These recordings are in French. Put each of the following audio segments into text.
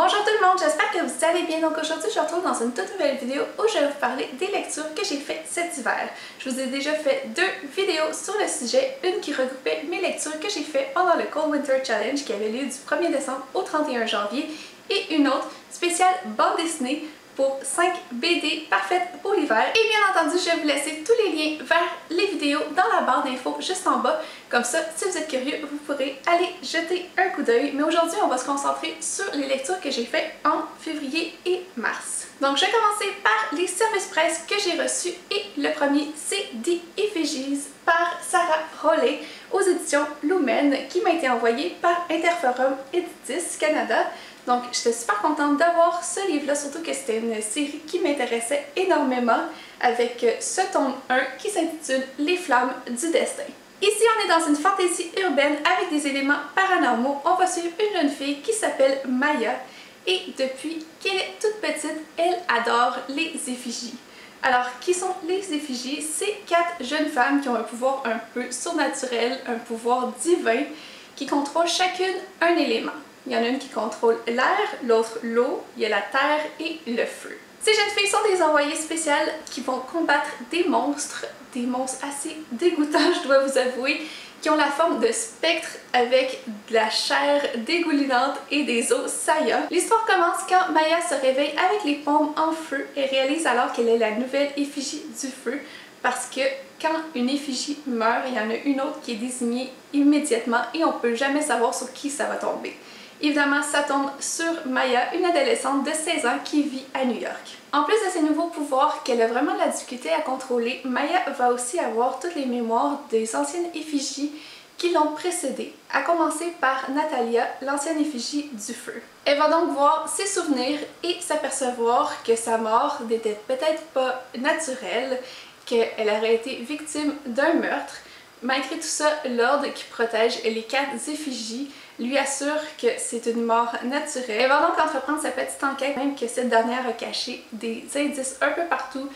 Bonjour tout le monde, j'espère que vous allez bien. Donc aujourd'hui, je vous retrouve dans une toute nouvelle vidéo où je vais vous parler des lectures que j'ai faites cet hiver. Je vous ai déjà fait deux vidéos sur le sujet, une qui regroupait mes lectures que j'ai faites pendant le Cold Winter Challenge qui avait lieu du 1er décembre au 31 janvier et une autre spéciale bande dessinée pour 5 BD parfaites pour l'hiver. Et bien entendu, je vais vous laisser tous les liens vers les vidéos dans la barre d'infos juste en bas. Comme ça, si vous êtes curieux, vous pourrez aller jeter un coup d'œil. Mais aujourd'hui, on va se concentrer sur les lectures que j'ai faites en février et mars. Donc, je vais commencer par les services presse que j'ai reçus. Et le premier, c'est The Effigies par Sarah Rollet aux éditions Lumen qui m'a été envoyé par Interforum Editis Canada. Donc, j'étais super contente d'avoir ce livre-là, surtout que c'était une série qui m'intéressait énormément avec ce tome 1 qui s'intitule Les Flammes du Destin. Ici, on est dans une fantaisie urbaine avec des éléments paranormaux. On va suivre une jeune fille qui s'appelle Maya et depuis qu'elle est toute petite, elle adore les effigies. Alors, qui sont les effigies? C'est 4 jeunes femmes qui ont un pouvoir un peu surnaturel, un pouvoir divin, qui contrôlent chacune un élément. Il y en a une qui contrôle l'air, l'autre l'eau, il y a la terre et le feu. Ces jeunes filles sont des envoyées spéciales qui vont combattre des monstres assez dégoûtants, je dois vous avouer, qui ont la forme de spectres avec de la chair dégoulinante et des os saillants. L'histoire commence quand Maya se réveille avec les paumes en feu et réalise alors qu'elle est la nouvelle effigie du feu parce que quand une effigie meurt, il y en a une autre qui est désignée immédiatement et on ne peut jamais savoir sur qui ça va tomber. Évidemment, ça tombe sur Maya, une adolescente de 16 ans qui vit à New York. En plus de ses nouveaux pouvoirs qu'elle a vraiment de la difficulté à contrôler, Maya va aussi avoir toutes les mémoires des anciennes effigies qui l'ont précédée, à commencer par Natalia, l'ancienne effigie du feu. Elle va donc voir ses souvenirs et s'apercevoir que sa mort n'était peut-être pas naturelle, qu'elle aurait été victime d'un meurtre. Malgré tout ça, l'ordre qui protège les 4 effigies lui assure que c'est une mort naturelle. Elle va donc entreprendre sa petite enquête, même que cette dernière a caché des indices un peu partout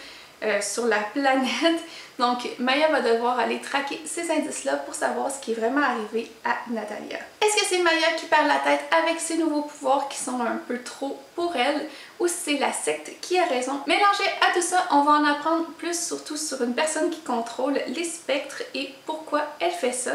sur la planète. Donc Maya va devoir aller traquer ces indices-là pour savoir ce qui est vraiment arrivé à Natalia. Est-ce que c'est Maya qui perd la tête avec ses nouveaux pouvoirs qui sont un peu trop pour elle, ou c'est la secte qui a raison? Mélangé à tout ça, on va en apprendre plus surtout sur une personne qui contrôle les spectres et pourquoi elle fait ça.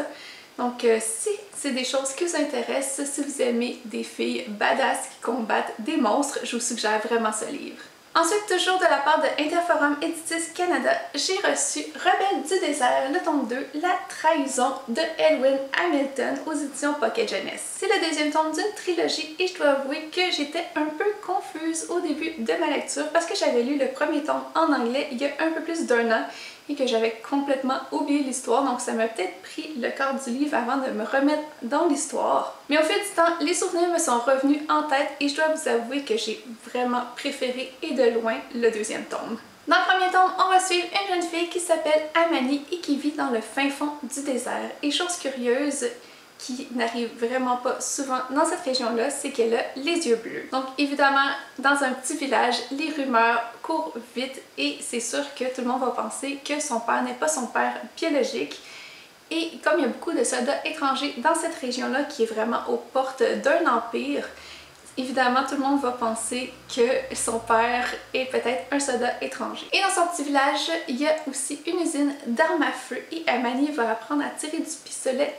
Donc si c'est des choses qui vous intéressent, si vous aimez des filles badass qui combattent des monstres, je vous suggère vraiment ce livre. Ensuite, toujours de la part de Interforum Editis Canada, j'ai reçu Rebelle du désert, le tome 2, La trahison de Edwin Hamilton aux éditions Pocket Jeunesse. C'est le deuxième tome d'une trilogie et je dois avouer que j'étais un peu confuse au début de ma lecture parce que j'avais lu le premier tome en anglais il y a un peu plus d'1 an et que j'avais complètement oublié l'histoire, donc ça m'a peut-être pris le quart du livre avant de me remettre dans l'histoire. Mais au fil du temps, les souvenirs me sont revenus en tête et je dois vous avouer que j'ai vraiment préféré et de loin le deuxième tome. Dans le premier tome, on va suivre une jeune fille qui s'appelle Amani et qui vit dans le fin fond du désert. Et chose curieuse, qui n'arrive vraiment pas souvent dans cette région-là, c'est qu'elle a les yeux bleus. Donc évidemment, dans un petit village, les rumeurs courent vite et c'est sûr que tout le monde va penser que son père n'est pas son père biologique. Et comme il y a beaucoup de soldats étrangers dans cette région-là qui est vraiment aux portes d'un empire, évidemment, tout le monde va penser que son père est peut-être un soldat étranger. Et dans son petit village, il y a aussi une usine d'armes à feu et Amani va apprendre à tirer du pistolet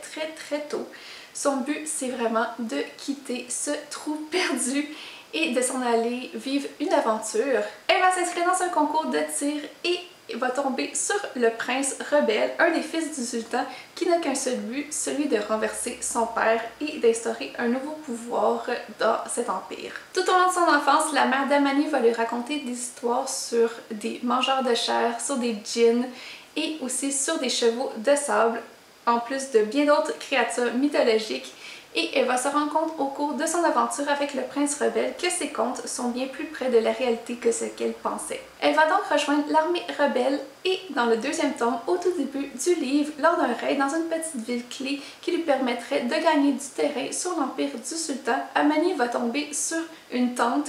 très tôt. Son but, c'est vraiment de quitter ce trou perdu et de s'en aller vivre une aventure. Elle va s'inscrire dans un concours de tir et va tomber sur le prince rebelle, un des fils du sultan qui n'a qu'un seul but, celui de renverser son père et d'instaurer un nouveau pouvoir dans cet empire. Tout au long de son enfance, la mère d'Amani va lui raconter des histoires sur des mangeurs de chair, sur des djinns et aussi sur des chevaux de sable, en plus de bien d'autres créatures mythologiques. Et elle va se rendre compte au cours de son aventure avec le prince rebelle que ses contes sont bien plus près de la réalité que ce qu'elle pensait. Elle va donc rejoindre l'armée rebelle et dans le deuxième tome, au tout début du livre, lors d'un raid dans une petite ville clé qui lui permettrait de gagner du terrain sur l'empire du sultan, Amani va tomber sur une tante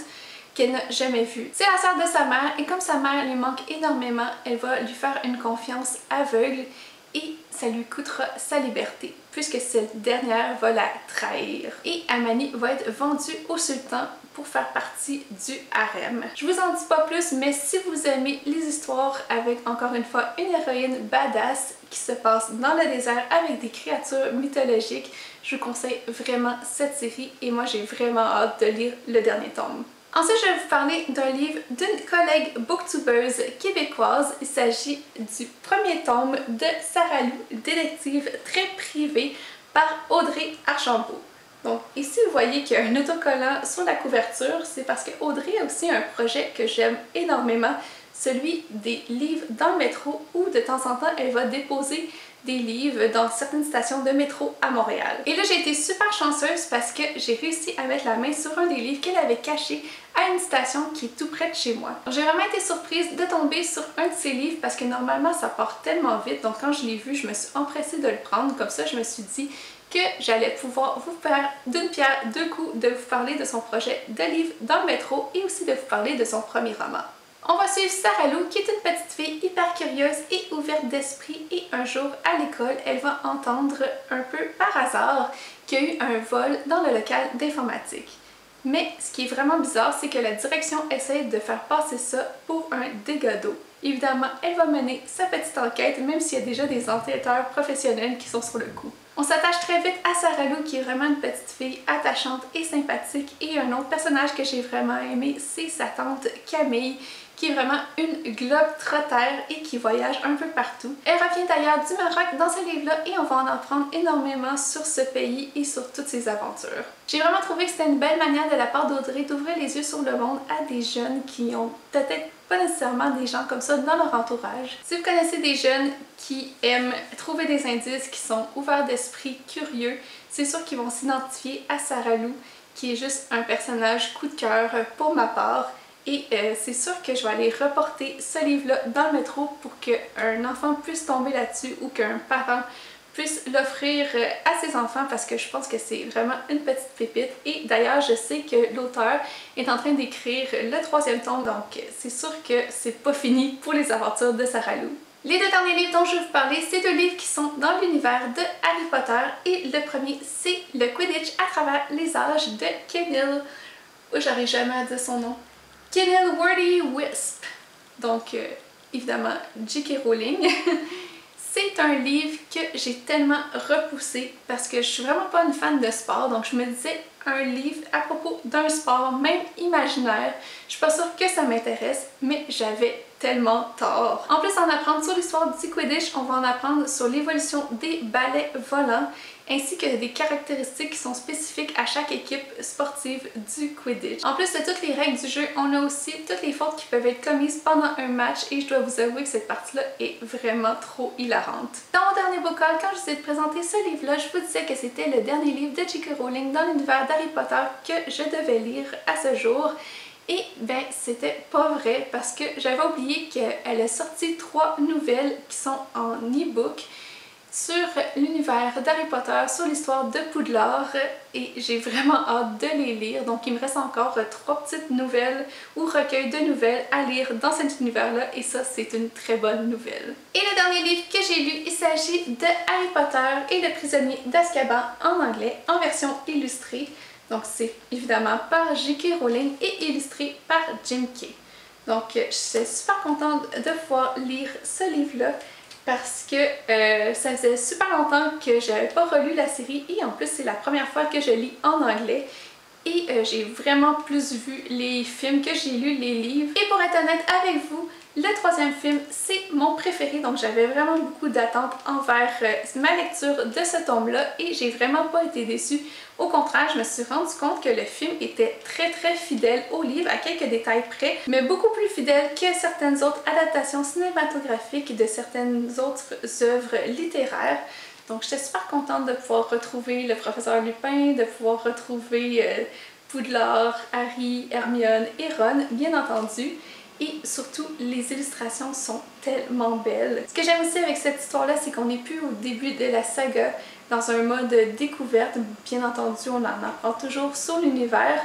qu'elle n'a jamais vue. C'est la sœur de sa mère et comme sa mère lui manque énormément, elle va lui faire une confiance aveugle et ça lui coûtera sa liberté puisque cette dernière va la trahir. Et Amani va être vendue au sultan pour faire partie du harem. Je vous en dis pas plus, mais si vous aimez les histoires avec encore une fois une héroïne badass qui se passe dans le désert avec des créatures mythologiques, je vous conseille vraiment cette série et moi j'ai vraiment hâte de lire le dernier tome. Ensuite, je vais vous parler d'un livre d'une collègue booktubeuse québécoise. Il s'agit du premier tome de Sarah Lou, détective très privée par Audrey Archambault. Donc ici, vous voyez qu'il y a un autocollant sur la couverture. C'est parce que Audrey a aussi un projet que j'aime énormément, celui des livres dans le métro où de temps en temps, elle va déposer des livres dans certaines stations de métro à Montréal. Et là, j'ai été super chanceuse parce que j'ai réussi à mettre la main sur un des livres qu'elle avait caché à une station qui est tout près de chez moi. J'ai vraiment été surprise de tomber sur un de ces livres parce que normalement, ça part tellement vite. Donc quand je l'ai vu, je me suis empressée de le prendre. Comme ça, je me suis dit que j'allais pouvoir vous faire d'une pierre deux coups, de vous parler de son projet de livre dans le métro et aussi de vous parler de son premier roman. On va suivre Sarah Lou, qui est une petite fille hyper curieuse et ouverte d'esprit, et un jour à l'école, elle va entendre un peu par hasard qu'il y a eu un vol dans le local d'informatique. Mais ce qui est vraiment bizarre, c'est que la direction essaie de faire passer ça pour un dégât d'eau. Évidemment, elle va mener sa petite enquête, même s'il y a déjà des enquêteurs professionnels qui sont sur le coup. On s'attache très vite à Sarah Lou, qui est vraiment une petite fille attachante et sympathique. Et un autre personnage que j'ai vraiment aimé, c'est sa tante Camille, qui est vraiment une globe-trottère et qui voyage un peu partout. Elle revient d'ailleurs du Maroc dans ce livre-là et on va en apprendre énormément sur ce pays et sur toutes ses aventures. J'ai vraiment trouvé que c'était une belle manière de la part d'Audrey d'ouvrir les yeux sur le monde à des jeunes qui ont peut-être pas nécessairement des gens comme ça dans leur entourage. Si vous connaissez des jeunes qui aiment trouver des indices, qui sont ouverts d'esprit, curieux, c'est sûr qu'ils vont s'identifier à Sarah Lou, qui est juste un personnage coup de cœur pour ma part. Et c'est sûr que je vais aller reporter ce livre-là dans le métro pour qu'un enfant puisse tomber là-dessus ou qu'un parent puisse l'offrir à ses enfants parce que je pense que c'est vraiment une petite pépite. Et d'ailleurs, je sais que l'auteur est en train d'écrire le 3e tome, donc c'est sûr que c'est pas fini pour les aventures de Sarah Lou. Les deux derniers livres dont je vais vous parler, c'est deux livres qui sont dans l'univers de Harry Potter. Et le premier, c'est Le Quidditch à travers les âges de Kenil. Oh, j'arrive jamais à dire son nom. Kenilworthy Whisper. Donc, évidemment, J.K. Rowling. C'est un livre que j'ai tellement repoussé parce que je suis vraiment pas une fan de sport. Donc, je me disais, un livre à propos d'un sport, même imaginaire, je suis pas sûre que ça m'intéresse, mais j'avais tellement tort. En plus, en apprendre sur l'histoire du Quidditch, on va en apprendre sur l'évolution des balais volants, ainsi que des caractéristiques qui sont spécifiques à chaque équipe sportive du Quidditch. En plus de toutes les règles du jeu, on a aussi toutes les fautes qui peuvent être commises pendant un match et je dois vous avouer que cette partie-là est vraiment trop hilarante. Dans mon dernier bocal, quand je vous ai présenté ce livre-là, je vous disais que c'était le dernier livre de J.K. Rowling dans l'univers d'Harry Potter que je devais lire à ce jour. Et ben c'était pas vrai parce que j'avais oublié qu'elle a sorti 3 nouvelles qui sont en e-book sur l'univers d'Harry Potter, sur l'histoire de Poudlard et j'ai vraiment hâte de les lire. Donc il me reste encore 3 petites nouvelles ou recueils de nouvelles à lire dans cet univers-là et ça c'est une très bonne nouvelle. Et le dernier livre que j'ai lu, il s'agit de Harry Potter et le prisonnier d'Azkaban en anglais, en version illustrée. Donc c'est évidemment par J.K. Rowling et illustré par Jim Kay. Donc je suis super contente de pouvoir lire ce livre-là parce que ça faisait super longtemps que j'avais pas relu la série et en plus c'est la première fois que je lis en anglais et j'ai vraiment plus vu les films que j'ai lu les livres. Et pour être honnête avec vous, le 3e film, c'est mon préféré, donc j'avais vraiment beaucoup d'attentes envers ma lecture de ce tome-là et j'ai vraiment pas été déçue. Au contraire, je me suis rendu compte que le film était très fidèle au livre à quelques détails près, mais beaucoup plus fidèle que certaines autres adaptations cinématographiques de certaines autres œuvres littéraires. Donc j'étais super contente de pouvoir retrouver le professeur Lupin, de pouvoir retrouver Poudlard, Harry, Hermione et Ron, bien entendu. Et surtout, les illustrations sont tellement belles. Ce que j'aime aussi avec cette histoire-là, c'est qu'on n'est plus au début de la saga dans un mode découverte. Bien entendu, on en apprend toujours sur l'univers,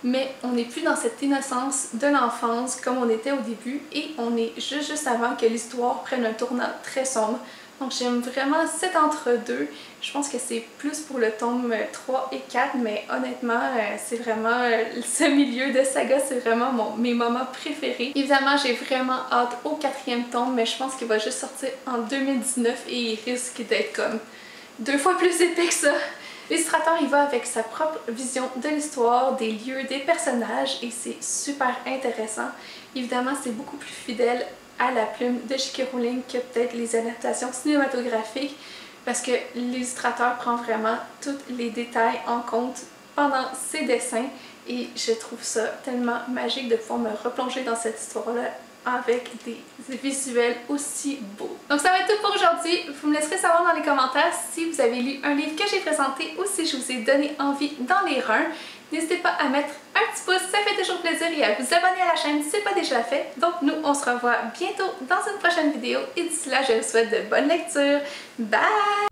mais on n'est plus dans cette innocence de l'enfance comme on était au début et on est juste avant que l'histoire prenne un tournant très sombre. Donc j'aime vraiment cet entre-deux. Je pense que c'est plus pour le tome 3 et 4, mais honnêtement, c'est vraiment ce milieu de saga, c'est vraiment mes moments préférés. Évidemment, j'ai vraiment hâte au 4e tome, mais je pense qu'il va juste sortir en 2019 et il risque d'être comme 2 fois plus épais que ça. L'illustrateur il va avec sa propre vision de l'histoire, des lieux, des personnages et c'est super intéressant. Évidemment, c'est beaucoup plus fidèle à la plume de J.K. Rowling que peut-être les adaptations cinématographiques parce que l'illustrateur prend vraiment tous les détails en compte pendant ses dessins et je trouve ça tellement magique de pouvoir me replonger dans cette histoire-là avec des visuels aussi beaux. Donc ça va être tout pour aujourd'hui. Vous me laisserez savoir dans les commentaires si vous avez lu un livre que j'ai présenté ou si je vous ai donné envie d'en lire un. N'hésitez pas à mettre un petit pouce, ça fait toujours plaisir, et à vous abonner à la chaîne si ce n'est pas déjà fait. Donc nous, on se revoit bientôt dans une prochaine vidéo et d'ici là, je vous souhaite de bonnes lectures. Bye!